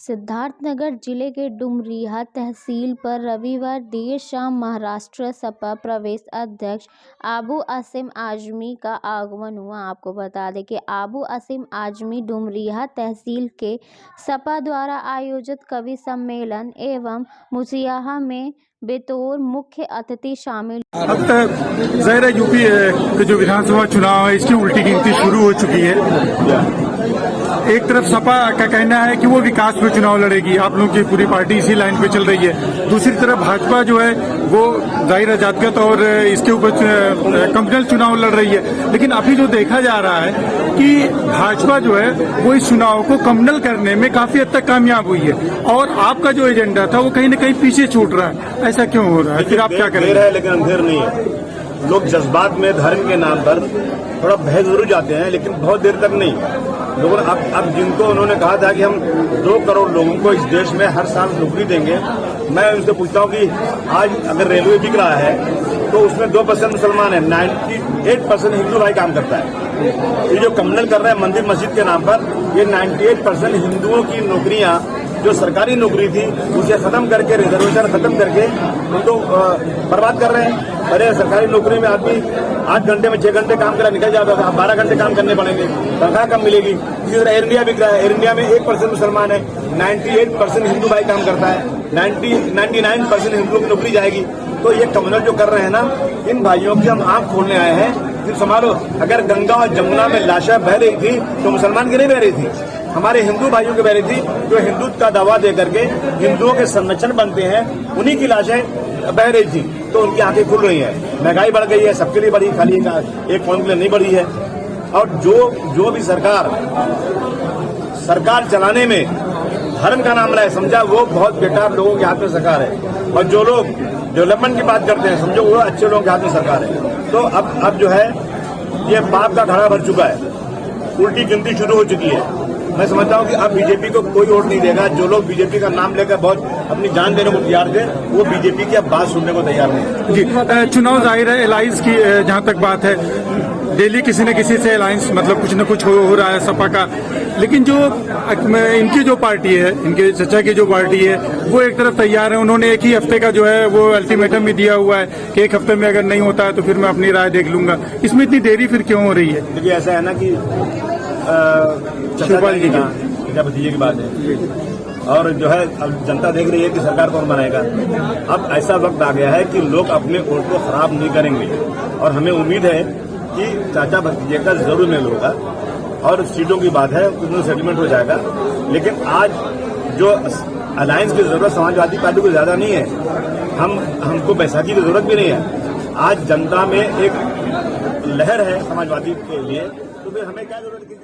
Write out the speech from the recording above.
सिद्धार्थनगर जिले के डुमरिया तहसील पर रविवार देर शाम महाराष्ट्र सपा प्रदेश अध्यक्ष अबू आसिम आजमी का आगमन हुआ। आपको बता दें कि अबू आसिम आजमी डुमरिया तहसील के सपा द्वारा आयोजित कवि सम्मेलन एवं मुसियाहा में बेतौर मुख्य अतिथि शामिल। अब तक ज़ाहिर यूपी के जो विधानसभा चुनाव है इसकी उल्टी गिनती शुरू हो चुकी है। एक तरफ सपा का कहना है कि वो विकास पे चुनाव लड़ेगी, आप लोगों की पूरी पार्टी इसी लाइन पे चल रही है। दूसरी तरफ भाजपा जो है वो ज़ाहिर जातगत और इसके ऊपर कम्युनल चुनाव लड़ रही है। लेकिन अभी जो देखा जा रहा है कि भाजपा जो है वो इस चुनाव को कम्युनल करने में काफी हद तक कामयाब हुई है और आपका जो एजेंडा था वो कहीं न कहीं पीछे छूट रहा है। ऐसा क्यों हो रहा है? फिर आप क्या करेंगे? लेकिन अंधेर नहीं है। लोग जज्बात में धर्म के नाम पर थोड़ा बह जरूर जाते हैं, लेकिन बहुत देर तक नहीं। लोगों अब जिनको उन्होंने कहा था कि हम 2 करोड़ लोगों को इस देश में हर साल नौकरी देंगे, मैं उनसे पूछता हूं कि आज अगर रेलवे बिक रहा है तो उसमें 2% मुसलमान है, 98% हिंदू भाई काम करता है। ये जो कम्युनल कर रहे हैं मंदिर मस्जिद के नाम पर, ये 98% हिंदुओं की नौकरियां जो सरकारी नौकरी थी उसे खत्म करके, रिजर्वेशन खत्म करके उनको बर्बाद कर रहे हैं। अरे सरकारी नौकरी में आदमी 8 घंटे में 6 घंटे काम करा निकल जाता था, 12 घंटे काम करने पड़ेंगे, तनख्वाह कम मिलेगी। इसी तरह एयर इंडिया बिक रहा है, एयर इंडिया में 1% मुसलमान है, 98% हिंदू भाई काम करता है, 99% हिंदुओं की नौकरी जाएगी। तो ये कम्युनल जो कर रहे हैं ना, इन भाइयों की हम आंख खोलने आए हैं। फिर संभालो, अगर गंगा और जमुना में लाशें बह रही थी तो मुसलमान की नहीं बह रही थी, हमारे हिंदू भाइयों की बह रही थी, जो हिंदुत्व का दावा दे करके हिंदुओं के संरक्षण बनते हैं, उन्हीं की लाशें बह रही थी। तो उनकी आंखें खुल रही हैं। महंगाई बढ़ गई है, सबके लिए बढ़ी, खाली एक कौम के लिए नहीं बढ़ी है। और जो भी सरकार चलाने में धर्म का नाम रहा है, समझा वो बहुत बेकार लोगों के हाथ में सरकार है। और जो लोग डेवलपमेंट की बात करते हैं, समझो वो अच्छे लोगों के हाथ में सरकार है। तो अब जो है ये पाप का घड़ा भर चुका है, उल्टी गिनती शुरू हो चुकी है। मैं समझता हूं कि अब बीजेपी को कोई वोट नहीं देगा। जो लोग बीजेपी का नाम लेकर बहुत अपनी जान देने को तैयार थे, वो बीजेपी की अब बात सुनने को तैयार नहीं। जी, चुनाव जाहिर है अलायंस की जहां तक बात है, डेली किसी न किसी से अलायंस मतलब कुछ न कुछ हो रहा है सपा का। लेकिन जो इनकी जो पार्टी है, इनके चचा की जो पार्टी है, वो एक तरफ तैयार है। उन्होंने एक ही हफ्ते का जो है वो अल्टीमेटम भी दिया हुआ है कि 1 हफ्ते में अगर नहीं होता है तो फिर मैं अपनी राय देख लूंगा। इसमें इतनी देरी फिर क्यों हो रही है? देखिए, ऐसा है ना कि शिवपाल जी का भतीजे की बात है, और जो है अब जनता देख रही है कि सरकार कौन बनाएगा। अब ऐसा वक्त आ गया है कि लोग अपने वोट को खराब नहीं करेंगे, और हमें उम्मीद है कि चाचा भतीजे का जरूर मेल होगा और सीटों की बात है उसमें सेटलमेंट हो जाएगा। लेकिन आज जो अलायंस की जरूरत समाजवादी पार्टी को ज्यादा नहीं है, हमको बैसाखी की जरूरत भी नहीं है। आज जनता में एक लहर है समाजवादी के लिए, तो फिर हमें क्या जरूरत है?